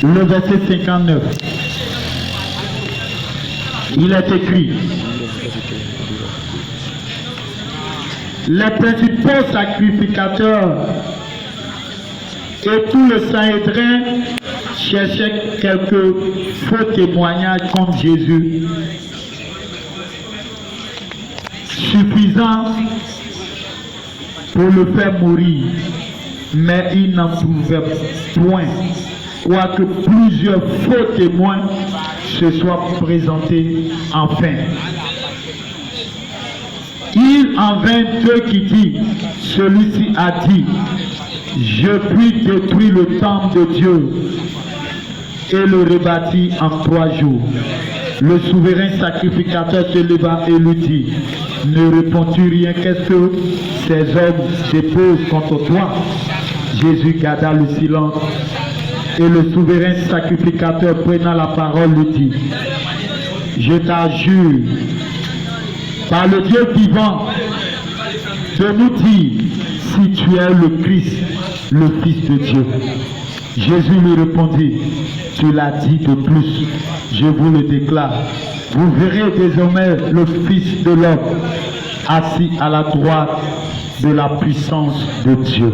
le verset 59. Il est écrit: les principaux sacrificateurs et tout le Sanhédrin cherchaient quelques faux témoignages contre Jésus, suffisants pour le faire mourir, mais ils n'en trouvaient point, quoique plusieurs faux témoins se soient présentés enfin. Il en vint deux qui dit: celui-ci a dit, je puis détruire le temple de Dieu et le rebâtir en 3 jours. Le souverain sacrificateur se leva et lui dit: ne réponds-tu rien? Qu'est-ce que ces hommes déposent contre toi? Jésus garda le silence, et le souverain sacrificateur, prenant la parole, lui dit: je t'adjure par le Dieu vivant de nous dire si tu es le Christ, le Fils de Dieu. Jésus lui répondit: tu l'as dit de plus, je vous le déclare, vous verrez désormais le Fils de l'homme assis à la droite de la puissance de Dieu.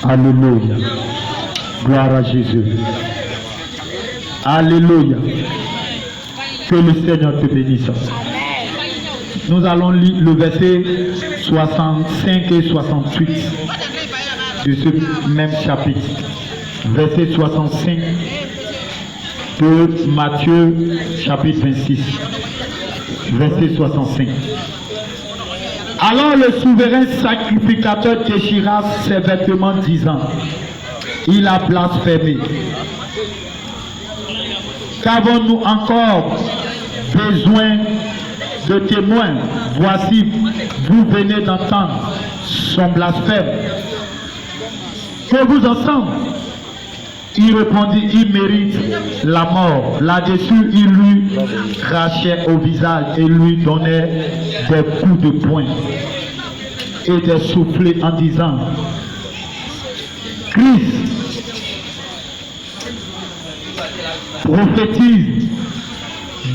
Alléluia. Gloire à Jésus. Alléluia. Que le Seigneur te bénisse. Nous allons lire le verset 65 et 68 de ce même chapitre. Verset 65 de Matthieu chapitre 26. Verset 65. Alors le souverain sacrificateur déchira ses vêtements, disant: il a blasphémé. Qu'avons-nous encore besoin de témoins? Voici, vous venez d'entendre son blasphème. Que vous ensemble? Il répondit: il mérite la mort. Là-dessus, il lui crachait au visage et lui donnait des coups de poing et des soufflets en disant: Christ, prophétise,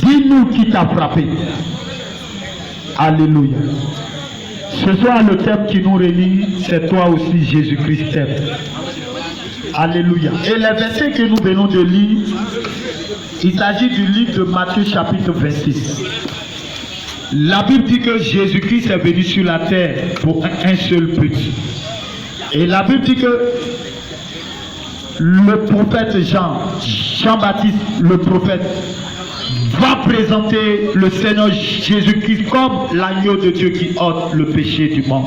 dis-nous qui t'a frappé. Alléluia. Ce soir, le thème qui nous réunit, c'est toi aussi, Jésus-Christ t'aime. Alléluia. Et les versets que nous venons de lire, il s'agit du livre de Matthieu chapitre 26. La Bible dit que Jésus-Christ est venu sur la terre pour un seul but. Et la Bible dit que le prophète Jean-Baptiste, le prophète, va présenter le Seigneur Jésus-Christ comme l'agneau de Dieu qui ôte le péché du monde.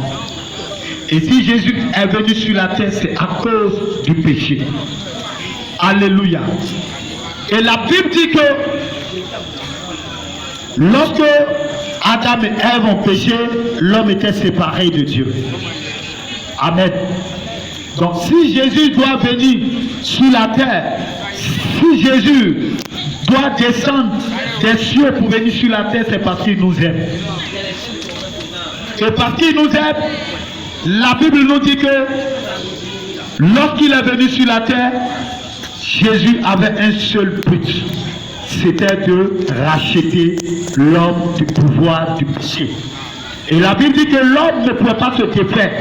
Et si Jésus est venu sur la terre, c'est à cause du péché. Alléluia. Et la Bible dit que lorsque Adam et Ève ont péché, l'homme était séparé de Dieu. Amen. Donc si Jésus doit venir sur la terre, si Jésus doit descendre des cieux pour venir sur la terre, c'est parce qu'il nous aime. Et parce qu'il nous aime, la Bible nous dit que lorsqu'il est venu sur la terre, Jésus avait un seul but. C'était de racheter l'homme du pouvoir du péché. Et la Bible dit que l'homme ne pouvait pas se défaire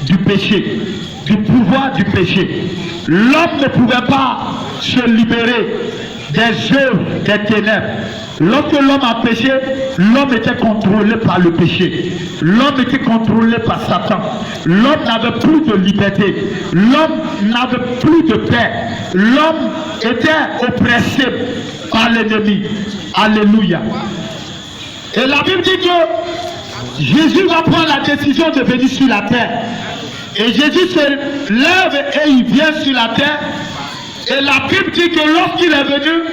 du péché, du pouvoir du péché. L'homme ne pouvait pas se libérer des œuvres des ténèbres. Lorsque l'homme a péché, l'homme était contrôlé par le péché. L'homme était contrôlé par Satan. L'homme n'avait plus de liberté. L'homme n'avait plus de paix. L'homme était oppressé par l'ennemi. Alléluia. Et la Bible dit que Jésus va prendre la décision de venir sur la terre. Et Jésus se lève et il vient sur la terre. Et la Bible dit que lorsqu'il est venu,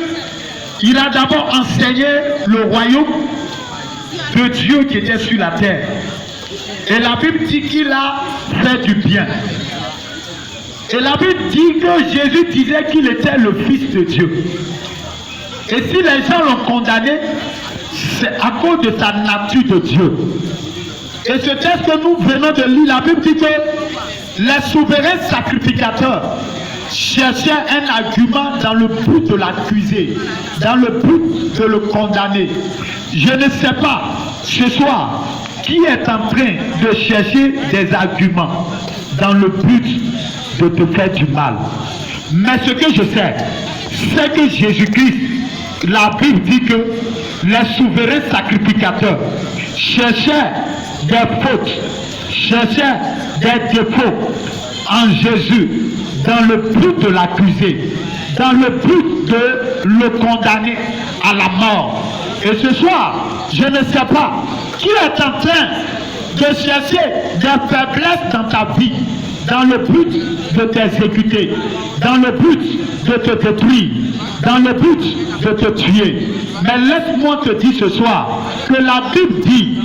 il a d'abord enseigné le royaume de Dieu qui était sur la terre. Et la Bible dit qu'il a fait du bien. Et la Bible dit que Jésus disait qu'il était le Fils de Dieu. Et si les gens l'ont condamné, c'est à cause de sa nature de Dieu. Et ce texte que nous venons de lire, la Bible dit que les souverains sacrificateurs cherchait un argument dans le but de l'accuser, dans le but de le condamner. Je ne sais pas, ce soir, qui est en train de chercher des arguments dans le but de te faire du mal. Mais ce que je sais, c'est que Jésus-Christ, la Bible dit que les souverains sacrificateurs cherchaient des fautes, cherchaient des défauts en Jésus dans le but de l'accuser, dans le but de le condamner à la mort. Et ce soir, je ne sais pas qui est en train de chercher des faiblesses dans ta vie, dans le but de t'exécuter, dans le but de te détruire, dans le but de te tuer. Mais laisse-moi te dire ce soir que la Bible dit,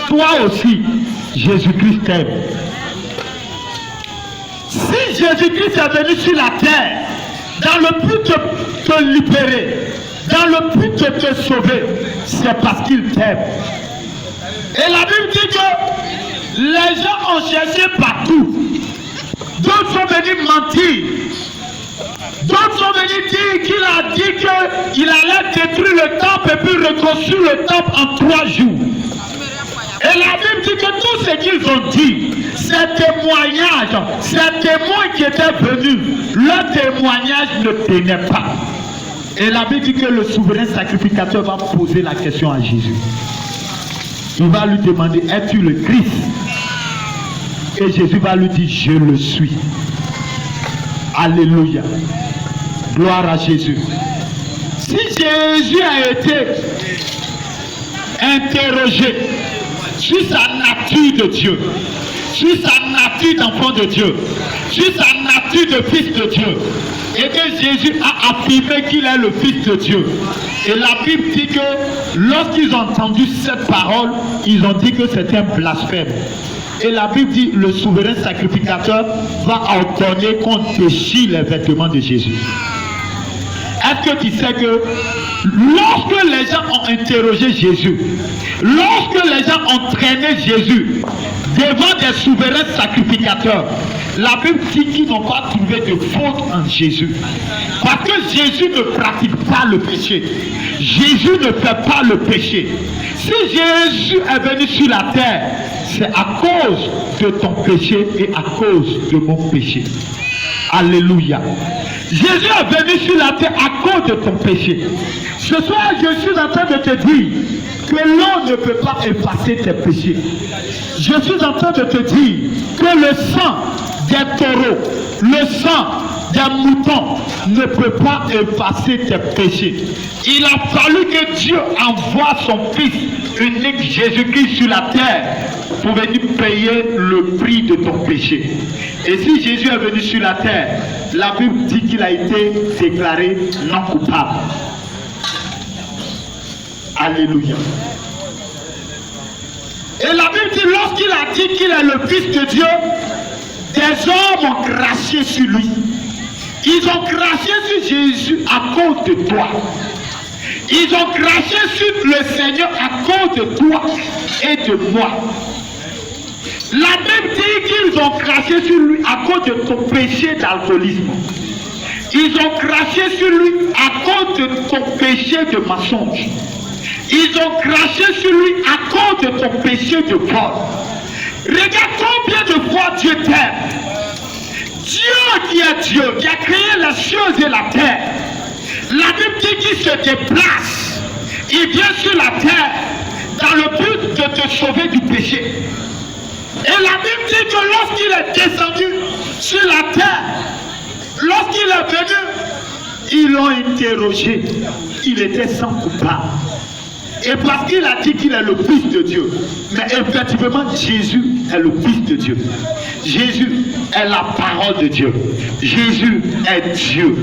toi aussi, Jésus-Christ t'aime. Si Jésus-Christ est venu sur la terre, dans le but de te libérer, dans le but de te sauver, c'est parce qu'il t'aime. Et la Bible dit que les gens ont cherché partout. D'autres sont venus mentir. D'autres sont venus dire qu'il a dit qu'il allait détruire le temple et puis reconstruire le temple en 3 jours. Et la Bible dit que tout ce qu'ils ont dit, ces témoignages, ces témoins qui étaient venus, leur témoignage ne tenait pas. Et la Bible dit que le souverain sacrificateur va poser la question à Jésus. Il va lui demander, es-tu le Christ? Et Jésus va lui dire, je le suis. Alléluia. Gloire à Jésus. Si Jésus a été interrogé sur sa nature de Dieu, sur sa nature d'enfant de Dieu, sur sa nature de fils de Dieu, et que Jésus a affirmé qu'il est le Fils de Dieu. Et la Bible dit que lorsqu'ils ont entendu cette parole, ils ont dit que c'était un blasphème. Et la Bible dit, le souverain sacrificateur va ordonner qu'on déchire les vêtements de Jésus. Est-ce que tu sais que lorsque les gens ont interrogé Jésus, lorsque les gens ont traîné Jésus devant des souverains sacrificateurs, la Bible dit qu'ils n'ont pas trouvé de faute en Jésus. Parce que Jésus ne pratique pas le péché. Jésus ne fait pas le péché. Si Jésus est venu sur la terre, c'est à cause de ton péché et à cause de mon péché. Alléluia. Jésus est venu sur la terre à cause de ton péché. Ce soir, je suis en train de te dire que l'eau ne peut pas effacer tes péchés. Je suis en train de te dire que le sang des taureaux, le sang des moutons ne peut pas effacer tes péchés. Il a fallu que Dieu envoie son Fils unique Jésus-Christ sur la terre pour venir payer le prix de ton péché. Et si Jésus est venu sur la terre, la Bible dit qu'il a été déclaré non coupable. Alléluia. Et la Bible dit, lorsqu'il a dit qu'il est le Fils de Dieu, des hommes ont craché sur lui. Ils ont craché sur Jésus à cause de toi. Ils ont craché sur le Seigneur à cause de toi et de moi. La Bible dit qu'ils ont craché sur lui à cause de ton péché d'alcoolisme. Ils ont craché sur lui à cause de ton péché de mensonge. Ils ont craché sur lui à cause de ton péché de vol. Regarde combien de fois Dieu t'aime. Dieu qui est Dieu, qui a créé les choses et la terre. La Bible dit qu'il se déplace. Il vient sur la terre dans le but de te sauver du péché. Et la Bible dit que lorsqu'il est descendu sur la terre, lorsqu'il est venu, ils l'ont interrogé. Il était sans coupable. Et parce qu'il a dit qu'il est le Fils de Dieu. Mais effectivement, Jésus est le Fils de Dieu. Jésus est la parole de Dieu. Jésus est Dieu.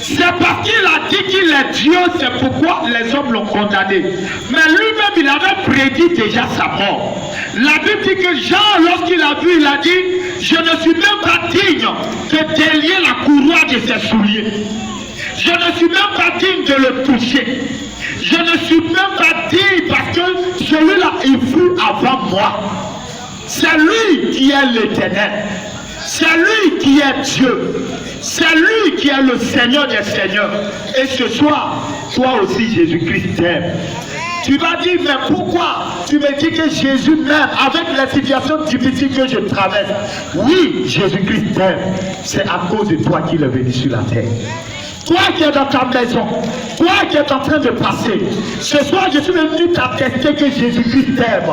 C'est parce qu'il a dit qu'il est Dieu, c'est pourquoi les hommes l'ont condamné. Mais lui-même, il avait prédit déjà sa mort. La Bible dit que Jean, lorsqu'il a vu, il a dit, je ne suis même pas digne de délier la courroie de ses souliers. Je ne suis même pas digne de le toucher. Je ne suis même pas digne parce que celui-là, il fut avant moi. C'est lui qui est l'Éternel. C'est lui qui est Dieu. C'est lui qui est le Seigneur des Seigneurs. Et ce soir, toi aussi, Jésus-Christ t'aime. Tu vas dire, mais pourquoi tu me dis que Jésus m'aime avec la situation difficile que je traverse? Oui, Jésus-Christ t'aime. C'est à cause de toi qu'il est venu sur la terre. Toi qui es dans ta maison, toi qui es en train de passer, ce soir je suis venu t'attester que Jésus-Christ t'aime.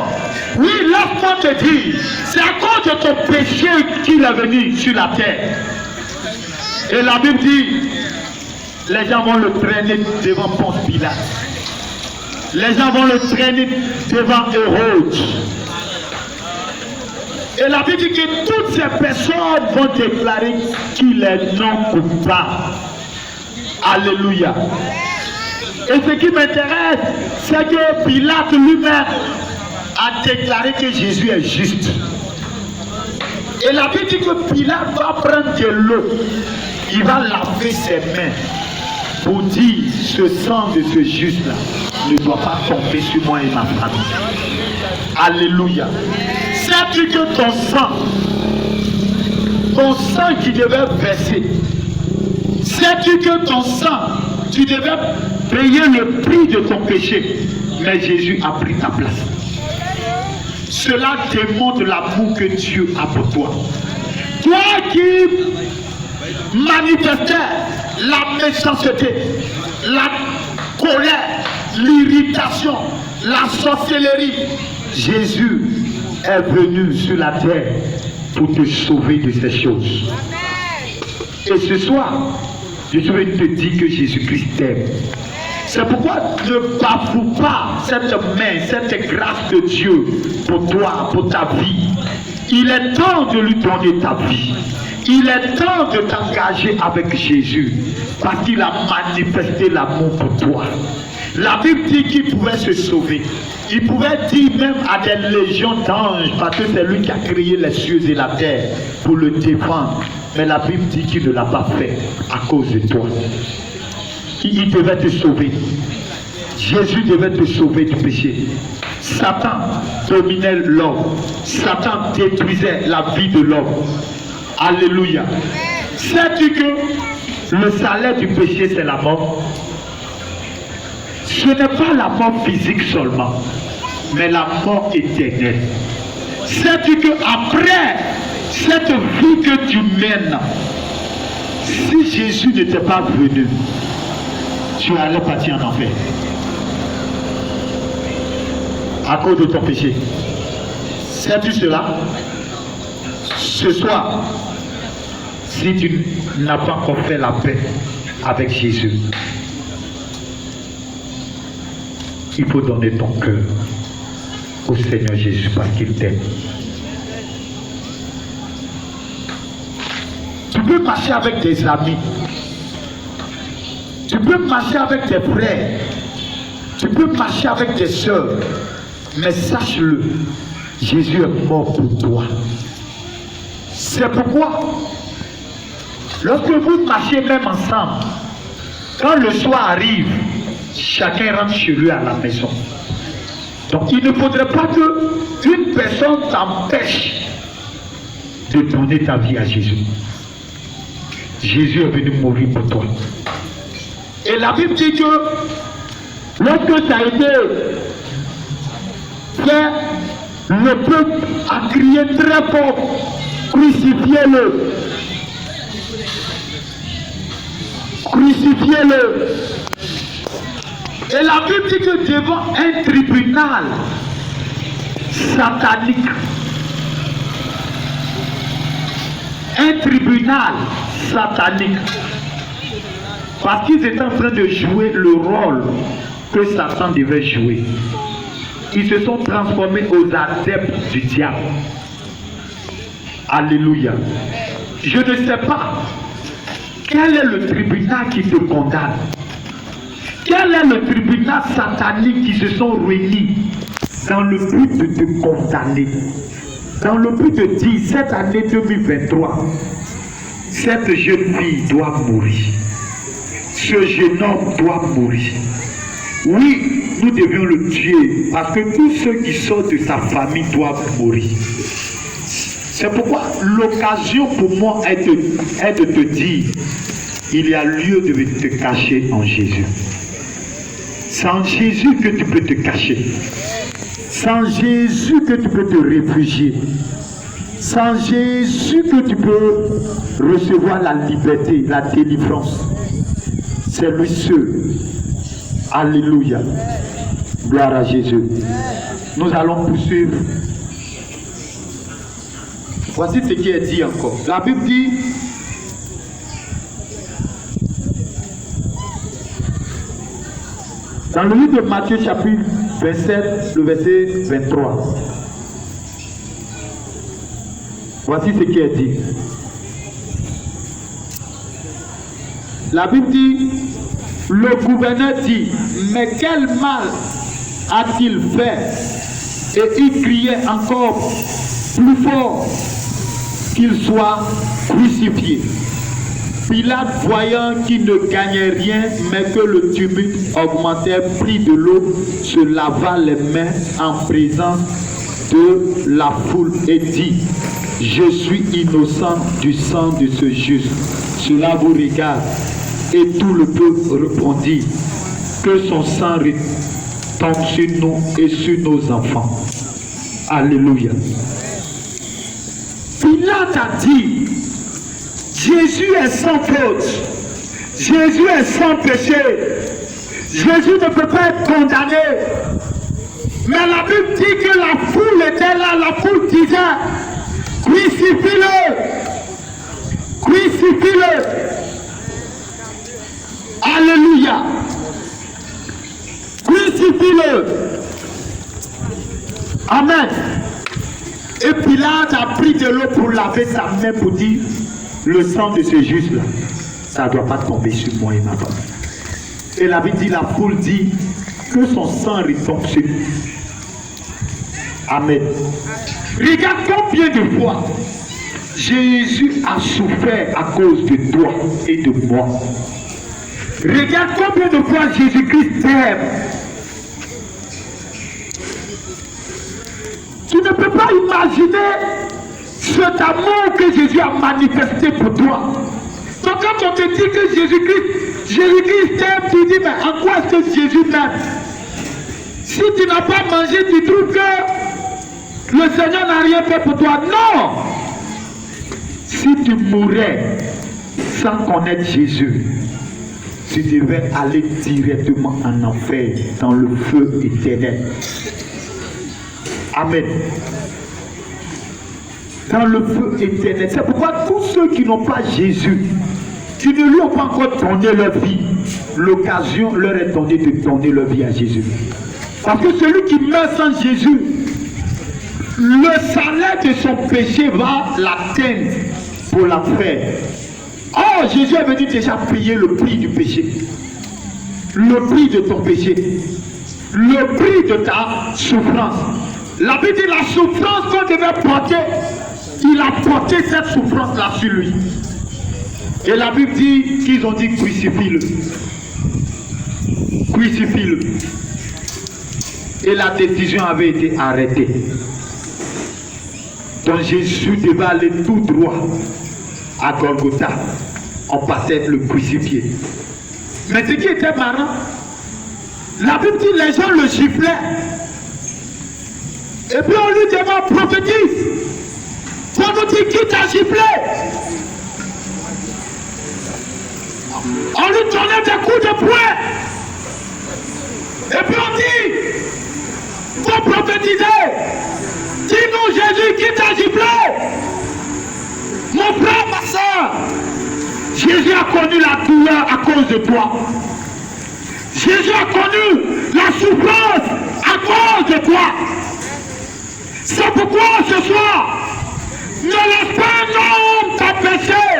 Oui, laisse-moi te dire, c'est à cause de ton péché qu'il est venu sur la terre. Et la Bible dit, les gens vont le traîner devant Ponce Pilate. Les gens vont le traîner devant Hérode. Et la Bible dit que toutes ces personnes vont déclarer qu'il est non coupable. Alléluia. Et ce qui m'intéresse, c'est que Pilate lui-même a déclaré que Jésus est juste. Et la Bible dit que Pilate va prendre de l'eau. Il va laver ses mains pour dire ce sang de ce juste-là ne doit pas tomber sur moi et ma famille. Alléluia. Sais-tu que ton sang qui devait verser, sais-tu que ton sang, tu devais payer le prix de ton péché, mais Jésus a pris ta place. Cela démontre l'amour que Dieu a pour toi. Toi qui manifestais la méchanceté, la colère, l'irritation, la sorcellerie, Jésus est venu sur la terre pour te sauver de ces choses. Et ce soir, je suis venu te dire que Jésus-Christ t'aime. C'est pourquoi ne bafoue pas cette main, cette grâce de Dieu pour toi, pour ta vie. Il est temps de lui donner ta vie. Il est temps de t'engager avec Jésus parce qu'il a manifesté l'amour pour toi. La Bible dit qu'il pouvait se sauver. Il pouvait dire même à des légions d'anges parce que c'est lui qui a créé les cieux et la terre pour le défendre. Mais la Bible dit qu'il ne l'a pas fait à cause de toi. Il devait te sauver. Jésus devait te sauver du péché. Satan dominait l'homme. Satan détruisait la vie de l'homme. Alléluia. Sais-tu que le salaire du péché, c'est la mort? Ce n'est pas la mort physique seulement, mais la mort éternelle. Sais-tu que après cette vie que tu mènes, si Jésus n'était pas venu, tu allais partir en enfer à cause de ton péché. Sais-tu cela? Ce soir, si tu n'as pas encore fait la paix avec Jésus, il faut donner ton cœur au Seigneur Jésus parce qu'il t'aime. Tu peux marcher avec tes amis. Tu peux marcher avec tes frères. Tu peux marcher avec tes soeurs. Mais sache-le, Jésus est mort pour toi. C'est pourquoi, lorsque vous marchez même ensemble, quand le soir arrive, chacun rentre chez lui à la maison. Donc il ne faudrait pas qu'une personne t'empêche de donner ta vie à Jésus. Jésus est venu mourir pour toi. Et la Bible dit que lorsque ça a été fait, le peuple a crié très fort, crucifiez-le. Crucifiez-le. Et la Bible dit que devant un tribunal satanique, parce qu'ils étaient en train de jouer le rôle que Satan devait jouer, ils se sont transformés aux adeptes du diable. Alléluia. Je ne sais pas quel est le tribunal qui te condamne. Quel est le tribunal satanique qui se sont réunis dans le but de te condamner, dans le but de dire cette année 2023, cette jeune fille doit mourir, ce jeune homme doit mourir. Oui, nous devions le tuer parce que tous ceux qui sortent de sa famille doivent mourir. C'est pourquoi l'occasion pour moi est de te dire, il y a lieu de te cacher en Jésus. C'est en Jésus que tu peux te cacher. C'est en Jésus que tu peux te réfugier. C'est en Jésus que tu peux recevoir la liberté, la délivrance. C'est lui seul. Alléluia. Gloire à Jésus. Nous allons poursuivre. Voici ce qui est dit encore. La Bible dit, dans le livre de Matthieu chapitre 27, le verset 23. Voici ce qui est dit. La Bible dit, le gouverneur dit, mais quel mal a-t-il fait? Et il criait encore plus fort qu'il soit crucifié. Pilate, voyant qu'il ne gagnait rien, mais que le tumulte augmentait, prit de l'eau, se lava les mains en présence de la foule et dit, je suis innocent du sang de ce juste. Cela vous regarde. Et tout le peuple répondit, que son sang retombe sur nous et sur nos enfants. Alléluia. Pilate a dit, Jésus est sans faute, Jésus est sans péché, Jésus ne peut pas être condamné. Mais la Bible dit que la foule était là, la foule disait, crucifie-le, crucifie-le. Alléluia. Crucifie-le. Amen. Et Pilate a pris de l'eau pour laver sa main pour dire, le sang de ce juste-là, ça ne doit pas tomber sur moi et ma femme. Et la Bible dit, la foule dit, que son sang retombe sur nous. Amen. Regarde combien de fois Jésus a souffert à cause de toi et de moi. Regarde combien de fois Jésus-Christ t'aime. Tu ne peux pas imaginer cet amour que Jésus a manifesté pour toi. Donc quand on te dit que Jésus-Christ t'aime, tu dis, mais en quoi est-ce que Jésus t'aime? Si tu n'as pas mangé, tu trouves que le Seigneur n'a rien fait pour toi. Non! Si tu mourais sans connaître Jésus, tu devais aller directement en enfer, dans le feu éternel. Amen. Dans le feu éternel. C'est pourquoi tous ceux qui n'ont pas Jésus, qui ne lui ont pas encore donné leur vie, l'occasion leur est donnée de donner leur vie à Jésus. Parce que celui qui meurt sans Jésus, le salaire de son péché va l'atteindre pour l'enfer. Oh, Jésus est venu déjà payer le prix du péché. Le prix de ton péché. Le prix de ta souffrance. La Bible dit la souffrance qu'on devait porter, il a porté cette souffrance-là sur lui. Et la Bible dit qu'ils ont dit crucifie-le. Crucifie-le. Et la décision avait été arrêtée. Donc Jésus devait aller tout droit à Golgotha. On partait le crucifier. Mais ce qui était marrant, la Bible dit les gens le giflaient. Et puis on lui demande, prophétise. On nous dit qui t'a giflé? On lui donnait des coups de poing. Et puis on dit, faut prophétiser. Dis-nous Jésus qui t'a giflé. Mon frère, ma soeur, Jésus a connu la douleur à cause de toi. Jésus a connu la souffrance à cause de toi. C'est pourquoi ce soir, ne laisse pas un homme t'empêcher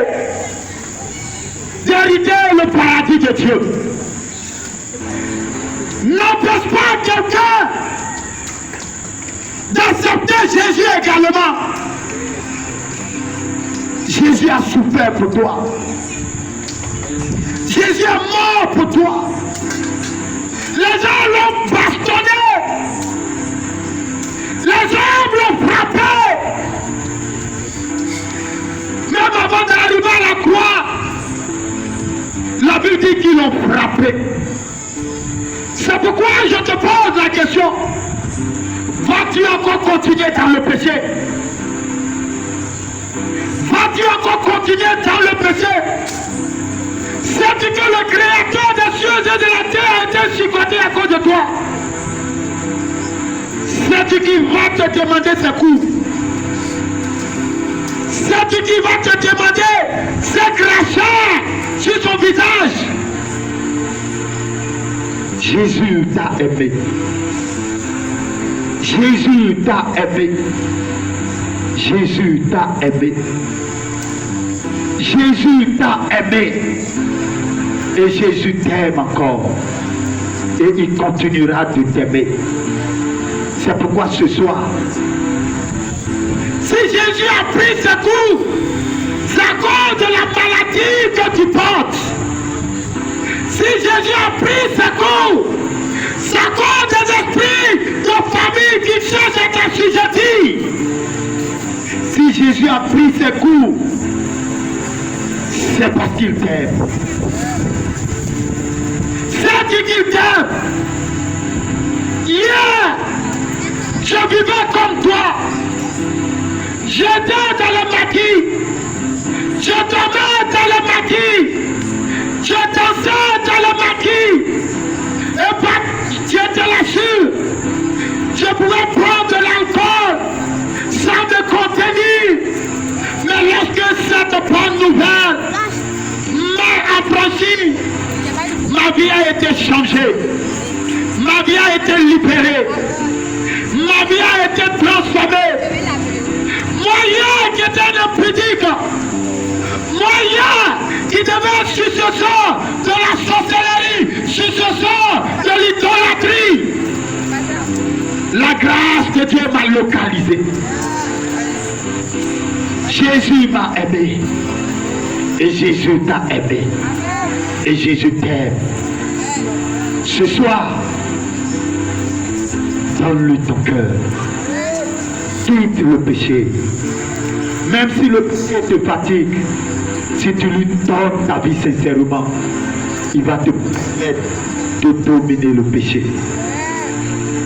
d'hériter le paradis de Dieu. N'empêche pas quelqu'un d'accepter Jésus également. Jésus a souffert pour toi. Jésus est mort pour toi. Les gens l'ont bastonné. Les hommes l'ont frappé. La Bible dit qu'ils l'ont frappé. C'est pourquoi je te pose la question. Vas-tu encore continuer dans le péché? Vas-tu encore continuer dans le péché? Sais-tu que le Créateur des cieux et de la terre a été chicoté à cause de toi? Sais-tu qu'il va te demander ses coups? Sais-tu qu'il va te demander ses crachats sur son visage? Jésus t'a aimé. Jésus t'a aimé. Jésus t'a aimé. Jésus t'a aimé. Et Jésus t'aime encore. Et il continuera de t'aimer. C'est pourquoi ce soir, si Jésus a pris ses coups, c'est à cause de la maladie que tu portes. Si Jésus a pris ses coups, c'est à cause des esprits de famille qui cherchent à t'assujettir. Si Jésus a pris ses coups, c'est parce qu'il t'aime. C'est qu'il t'aime. Hier, je vivais comme toi. J'étais dans le maquis. Je dormais dans le maquis. Je dansais dans le maquis. Et pas, j'étais là-dessus. Je pouvais prendre de l'alcool sans me contenir. Mais lorsque cette bonne nouvelle m'a approché, ma vie a été changée. Ma vie a été libérée. Ma vie a été transformée. Moi qui était un impudique, moi qui devait sur ce sort de la sorcellerie, sur ce sort de l'idolâtrie, la grâce de Dieu m'a localisé. Jésus m'a aimé. Et Jésus t'a aimé. Et Jésus t'aime. Ce soir, donne-lui ton cœur. Quitte le péché. Même si le péché te fatigue, si tu lui donnes ta vie sincèrement, il va te permettre de dominer le péché.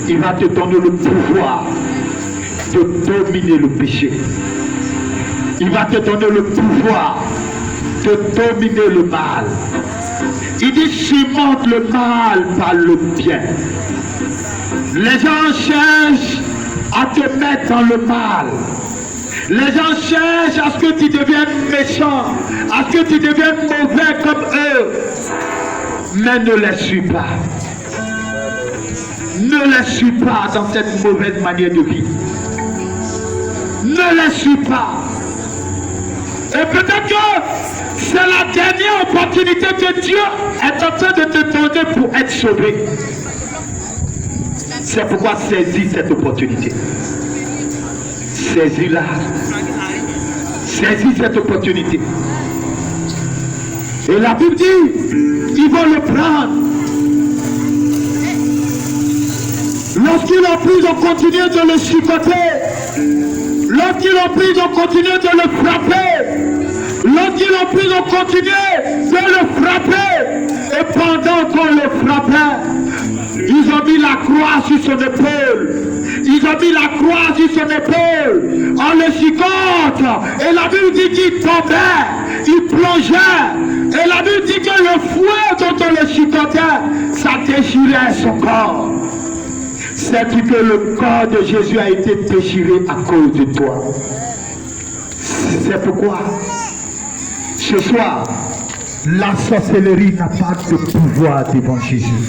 Il va te donner le pouvoir de dominer le péché. Il va te donner le pouvoir de dominer le mal. Il dit surmonte le mal par le bien. Les gens cherchent à te mettre dans le mal. Les gens cherchent à ce que tu deviennes méchant, à ce que tu deviennes mauvais comme eux. Mais ne les suis pas. Ne les suis pas dans cette mauvaise manière de vivre. Ne les suis pas. Et peut-être que c'est la dernière opportunité que Dieu est en train de te donner pour être sauvé. C'est pourquoi saisis cette opportunité. Saisis-la. Saisis cette opportunité. Et la Bible dit, ils vont le prendre. Lorsqu'ils ont pris, ils ont continué de le chicoter. Lorsqu'ils ont pris, ils ont continué de le frapper. Lorsqu'ils ont pris, ils ont continué de le frapper. Et pendant qu'on le frappait, ils ont mis la croix sur son épaule. Ils ont mis la croix sur son épaule. On le chicote. Et la Bible dit qu'il tombait. Il plongeait. Et la Bible dit que le fouet dont on le chicotait, ça déchirait son corps. Sais-tu que le corps de Jésus a été déchiré à cause de toi? C'est pourquoi, ce soir, la sorcellerie n'a pas de pouvoir devant Jésus.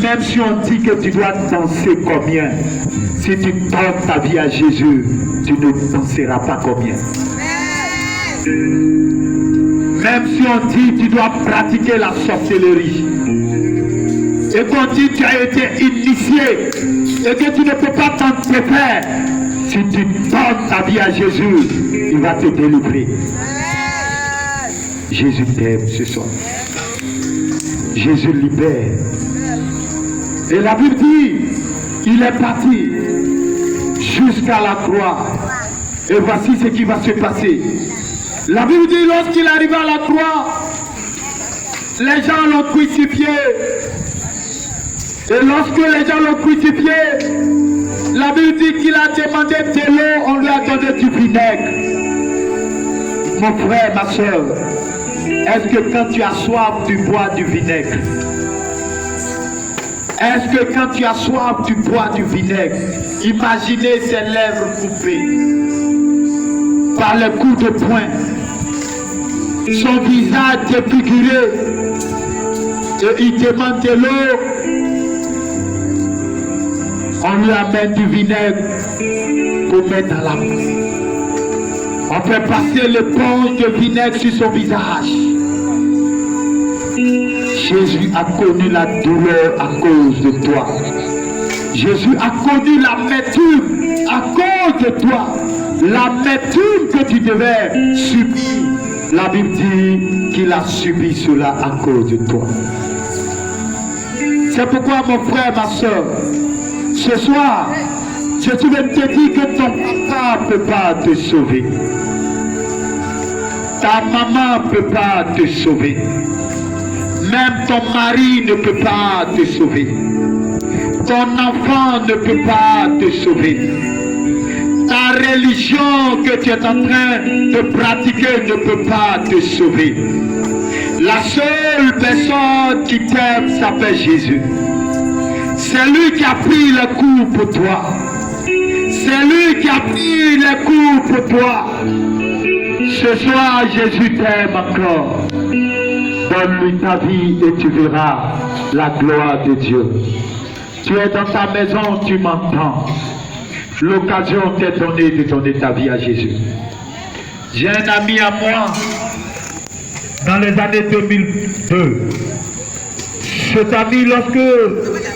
Même si on dit que tu dois danser combien, si tu donnes ta vie à Jésus, tu ne danseras pas combien. Même si on dit que tu dois pratiquer la sorcellerie, et qu'on dit que tu as été initié, et que tu ne peux pas t'en défaire, si tu donnes ta vie à Jésus, il va te délivrer. Jésus t'aime ce soir. Jésus libère. Et la Bible dit, il est parti jusqu'à la croix. Et voici ce qui va se passer. La Bible dit, lorsqu'il arriva à la croix, Les gens l'ont crucifié. Et lorsque les gens l'ont crucifié, la Bible dit qu'il a demandé de l'eau, on lui a donné du vinaigre. Mon frère, ma soeur, est-ce que quand tu as soif, tu bois du vinaigre? Est-ce que quand tu as soif, tu bois du vinaigre? Imaginez ses lèvres coupées par le coup de poing, son visage défiguré, et il demande de l'eau. On lui amène du vinaigre pour mettre dans la bouche. On fait passer l'éponge de vinaigre sur son visage. Jésus a connu la douleur à cause de toi. Jésus a connu l'amertume à cause de toi. L'amertume que tu devais subir. La Bible dit qu'il a subi cela à cause de toi. C'est pourquoi mon frère, ma soeur, ce soir, je veux te dire que ton papa ne peut pas te sauver. Ta maman ne peut pas te sauver. Même ton mari ne peut pas te sauver. Ton enfant ne peut pas te sauver. Ta religion que tu es en train de pratiquer ne peut pas te sauver. La seule personne qui t'aime s'appelle Jésus. C'est lui qui a pris le coup pour toi. C'est lui qui a pris le coup pour toi. Ce soir, Jésus t'aime encore. Donne-lui ta vie et tu verras la gloire de Dieu. Tu es dans ta maison, tu m'entends. L'occasion t'est donnée de donner ta vie à Jésus. J'ai un ami à moi, dans les années 2002. Cet ami, lorsque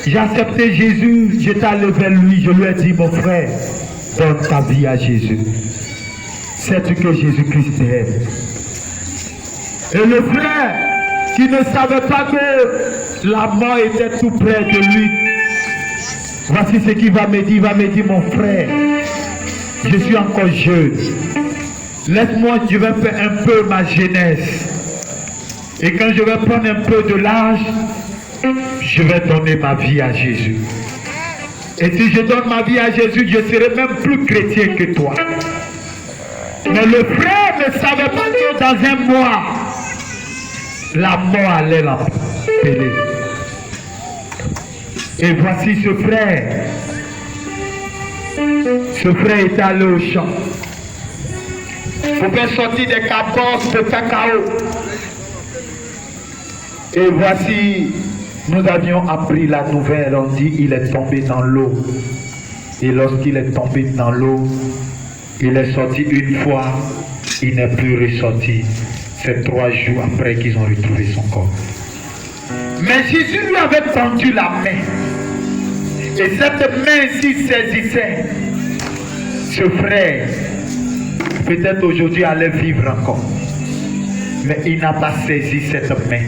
j'ai accepté Jésus, j'étais allé vers lui, je lui ai dit, mon frère, donne ta vie à Jésus. Sais-tu que Jésus-Christ t'aime? Et le frère, qui ne savait pas que la mort était tout près de lui, voici ce qu'il va me dire. Il va me dire, mon frère, je suis encore jeune. Laisse-moi, je vais faire un peu ma jeunesse. Et quand je vais prendre un peu de l'âge, je vais donner ma vie à Jésus. Et si je donne ma vie à Jésus, je serai même plus chrétien que toi. Mais le frère ne savait pas que dans un mois, la mort allait l'appeler. Et voici ce frère. Ce frère est allé au champ pour faire sortir des cabosses de cacao. Et voici, nous avions appris la nouvelle. On dit il est tombé dans l'eau. Et lorsqu'il est tombé dans l'eau, il est sorti une fois, il n'est plus ressorti. C'est 3 jours après qu'ils ont retrouvé son corps. Mais Jésus lui avait tendu la main. Et cette main-ci saisissait ce frère. Peut-être aujourd'hui allait vivre encore. Mais il n'a pas saisi cette main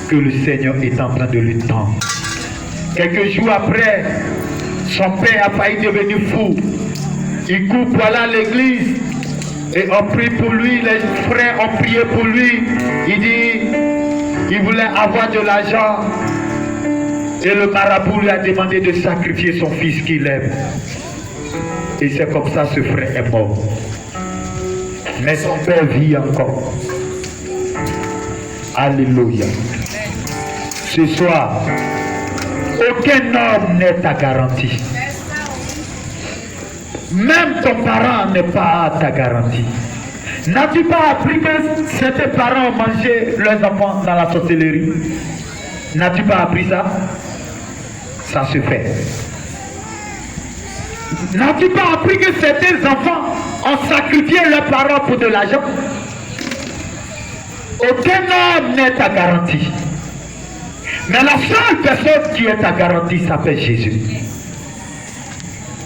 que le Seigneur est en train de lui tendre. Quelques jours après, son père a failli devenir fou. Il court pour aller à l'église et on prie pour lui. Les frères ont prié pour lui. Il dit, il voulait avoir de l'argent. Et le marabout lui a demandé de sacrifier son fils qu'il aime. Et c'est comme ça ce frère est mort. Mais son père vit encore. Alléluia. Ce soir, aucun homme n'est ta garantie. Même ton parent n'est pas ta garantie. N'as-tu pas appris que certains parents ont mangé leurs enfants dans la sorcellerie? N'as-tu pas appris ça? Ça se fait. N'as-tu pas appris que certains enfants ont sacrifié leurs parents pour de l'argent? Aucun homme n'est ta garantie. Mais la seule personne qui est ta garantie s'appelle Jésus.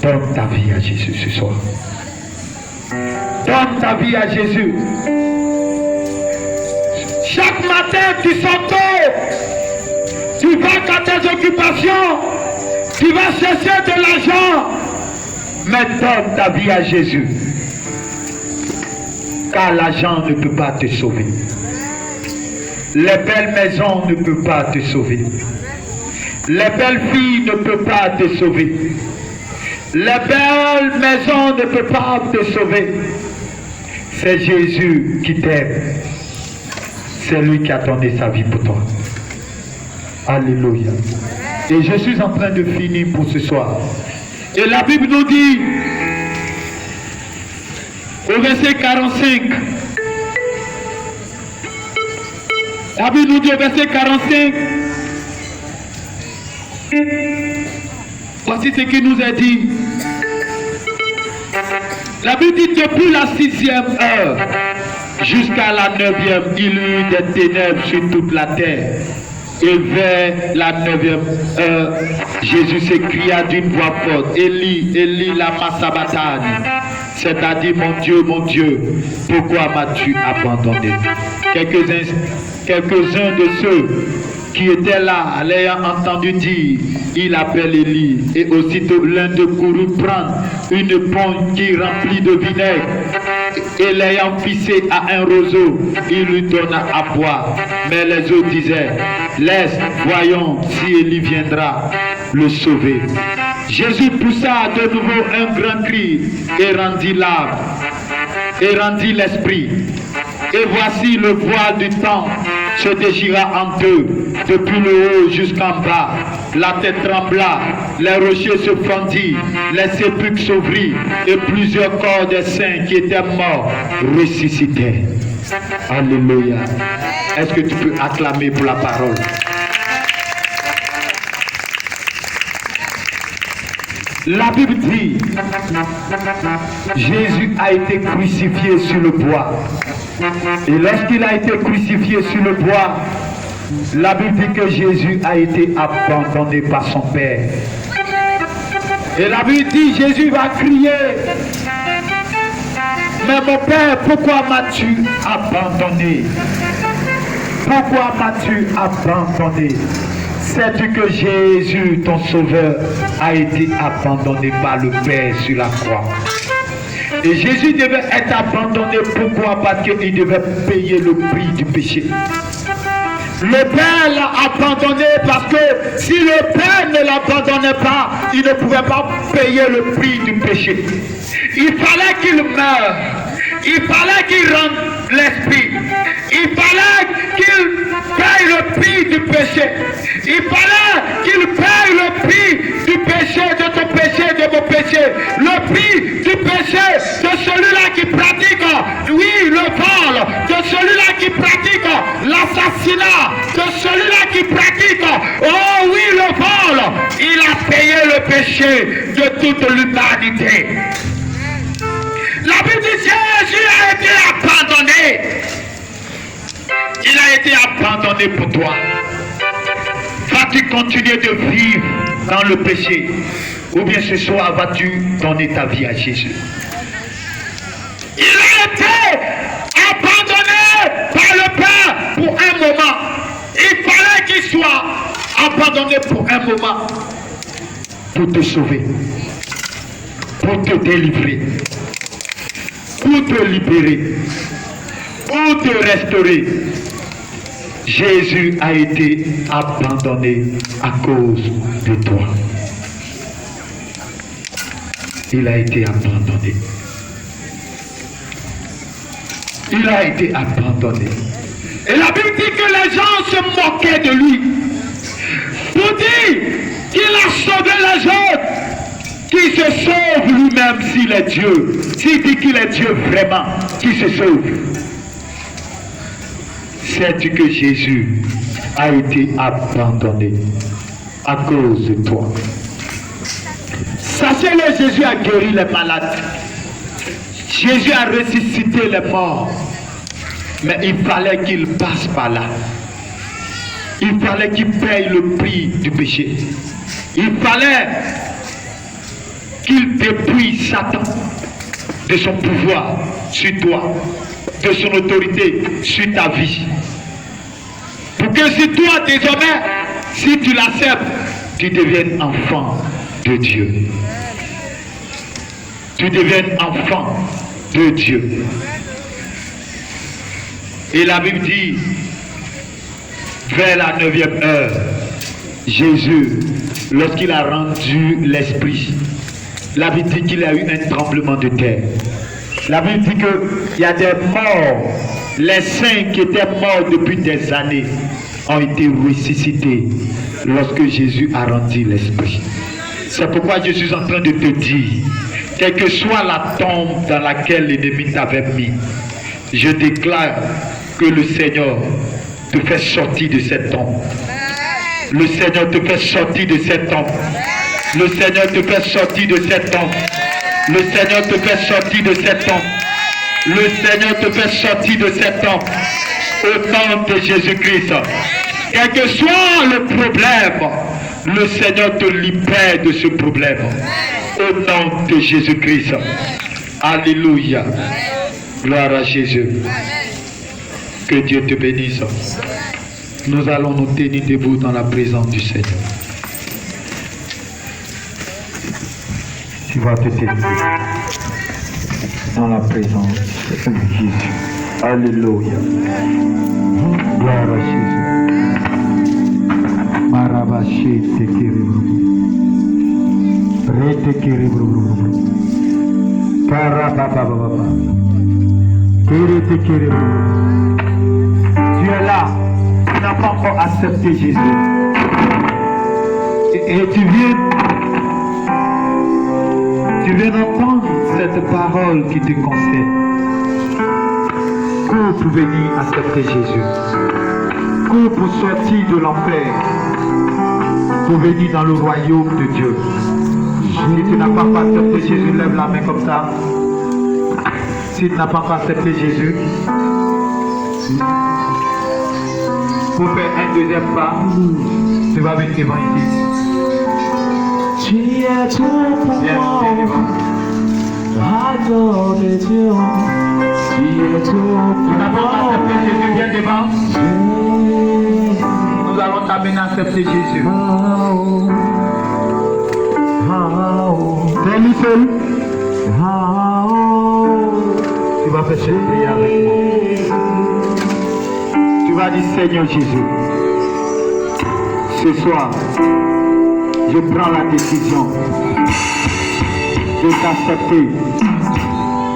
Donne ta vie à Jésus ce soir. Donne ta vie à Jésus. Chaque matin, tu sors tôt. Tu vas dans tes occupations. Tu vas chercher de l'argent. Mais donne ta vie à Jésus. Car l'argent ne peut pas te sauver. Les belles maisons ne peuvent pas te sauver. Les belles filles ne peuvent pas te sauver. Les belles maisons ne peuvent pas te sauver. C'est Jésus qui t'aime. C'est lui qui a donné sa vie pour toi. Alléluia. Et je suis en train de finir pour ce soir. Et la Bible nous dit, au verset 45, la Bible nous dit au verset 45, voici ce qu'il nous a dit. La Bible dit depuis la 6e heure jusqu'à la 9e, il y eut des ténèbres sur toute la terre. Et vers la 9e heure, Jésus s'écria d'une voix forte, Élie, Élie, lama sabachthani, c'est-à-dire mon Dieu, pourquoi m'as-tu abandonné? Quelques-uns de ceux qui étaient là, l'ayant entendu dire, il appelle Élie, et aussitôt l'un de courut prendre une éponge qui remplit de vinaigre, et l'ayant fixé à un roseau, il lui donna à boire. Mais les autres disaient, laisse, voyons si Élie viendra le sauver. Jésus poussa de nouveau un grand cri et rendit l'âme, et rendit l'esprit. Et voici le voile du temple se déchira en deux, depuis le haut jusqu'en bas. La terre trembla, les rochers se fendirent, les sépulcres s'ouvrirent, et plusieurs corps des saints qui étaient morts ressuscitèrent. Alléluia. Est-ce que tu peux acclamer pour la parole? La Bible dit, Jésus a été crucifié sur le bois. Et lorsqu'il a été crucifié sur le bois, la Bible dit que Jésus a été abandonné par son Père. Et la Bible dit, Jésus va crier, mais mon Père, pourquoi m'as-tu abandonné? Pourquoi m'as-tu abandonné? Sais-tu que Jésus, ton Sauveur, a été abandonné par le Père sur la croix? Et Jésus devait être abandonné. Pourquoi? Parce qu'il devait payer le prix du péché. Le Père l'a abandonné parce que si le Père ne l'abandonnait pas, il ne pouvait pas payer le prix du péché. Il fallait qu'il meure. Il fallait qu'il rende l'esprit. Il fallait qu'il paye le prix du péché. Il fallait qu'il paye le prix du péché, de ton péché, de mon péché. Le prix du péché de celui-là qui pratique, oui, le vol, de celui-là qui pratique l'assassinat, de celui-là qui pratique, oh oui, le vol. Il a payé le péché de toute l'humanité. La Bible dit Jésus a été abandonné. Il a été abandonné pour toi. Vas-tu continuer de vivre dans le péché? Ou bien ce soir vas-tu donner ta vie à Jésus? Il a été abandonné par le Père pour un moment. Il fallait qu'il soit abandonné pour un moment. Pour te sauver. Pour te délivrer. Pour te libérer, pour te restaurer. Jésus a été abandonné à cause de toi. Il a été abandonné. Il a été abandonné. Et la Bible dit que les gens se moquaient de lui. Pour dire qu'il a sauvé les autres. Qui se sauve lui-même s'il est Dieu. S'il dit qu'il est Dieu vraiment, qui se sauve. Sais-tu que Jésus a été abandonné à cause de toi? Sachez-le, Jésus a guéri les malades. Jésus a ressuscité les morts. Mais il fallait qu'il passe par là. Il fallait qu'il paye le prix du péché. Il fallait qu'il dépouille Satan de son pouvoir sur toi, de son autorité sur ta vie. Pour que si toi, désormais, si tu l'acceptes, tu deviennes enfant de Dieu. Tu deviennes enfant de Dieu. Et la Bible dit, vers la 9e heure, Jésus, lorsqu'il a rendu l'esprit, la Bible dit qu'il a eu un tremblement de terre. La Bible dit qu'il y a des morts. Les saints qui étaient morts depuis des années ont été ressuscités lorsque Jésus a rendu l'esprit. C'est pourquoi je suis en train de te dire, quelle que soit la tombe dans laquelle l'ennemi t'avait mis, je déclare que le Seigneur te fait sortir de cette tombe. Le Seigneur te fait sortir de cette tombe. Le Seigneur te fait sortir de cette tombe. Le Seigneur te fait sortir de cette tombe. Le Seigneur te fait sortir de cette tombe. Au nom de Jésus-Christ. Quel que soit le problème, le Seigneur te libère de ce problème. Au nom de Jésus-Christ. Alléluia. Gloire à Jésus. Que Dieu te bénisse. Nous allons nous tenir debout dans la présence du Seigneur. Tu vas te tenir dans la présence de Jésus. Alléluia. Gloire à Jésus. Marabaché te kiribru. Rete kiribru. Karababababa. Kirete kiribru. Tu es là. Tu n'as pas encore accepté Jésus. Et tu viens d'entendre cette parole qui te concerne. Cours pour venir accepter Jésus. Cours pour sortir de l'enfer. Pour venir dans le royaume de Dieu. Si tu n'as pas encore accepté Jésus, lève la main comme ça. Si tu n'as pas encore accepté Jésus, pour faire un deuxième pas, tu vas venir devant ici. Tu es tout pour moi. Adore Dieu. Tu es tout pour Tu n'as pas moi. accepté Jésus, viens devant. Nous allons t'amener à accepter Jésus. C'est lui seul. Tu vas faire cette prière avec moi. Tu vas dire, Seigneur Jésus, ce soir, je prends la décision de t'accepter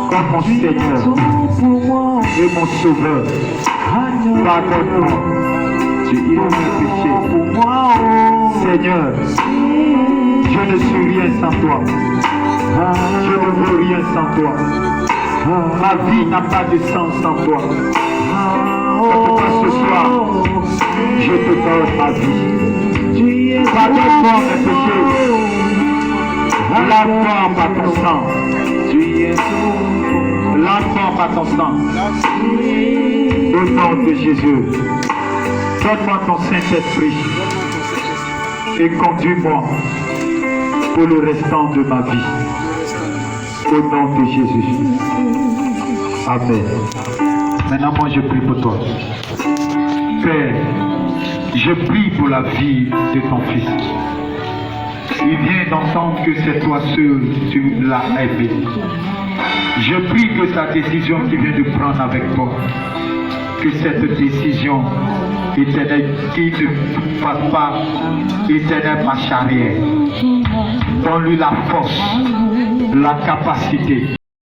comme mon Seigneur et mon Sauveur. Pardonne-moi pour mes péchés. Seigneur, je ne suis rien sans toi. Je ne veux rien sans toi. Ma vie n'a pas de sens sans toi. C'est pourquoi ce soir, je te donne ma vie. Pardonne-moi mes péchés. Lave-moi par ton sang. Lave-moi par ton sang. Au nom de Jésus, donne-moi ton Saint-Esprit et conduis-moi pour le restant de ma vie. Au nom de Jésus. Amen. Maintenant, moi, je prie pour toi. Père, je prie pour la vie de ton fils. Il vient d'entendre que c'est toi seul, tu l'as aimé. Je prie que sa décision qu'il vient de prendre avec toi, que cette décision éternelle, qui ne fasse pas éternelle marche arrière. Donne-lui la force, la capacité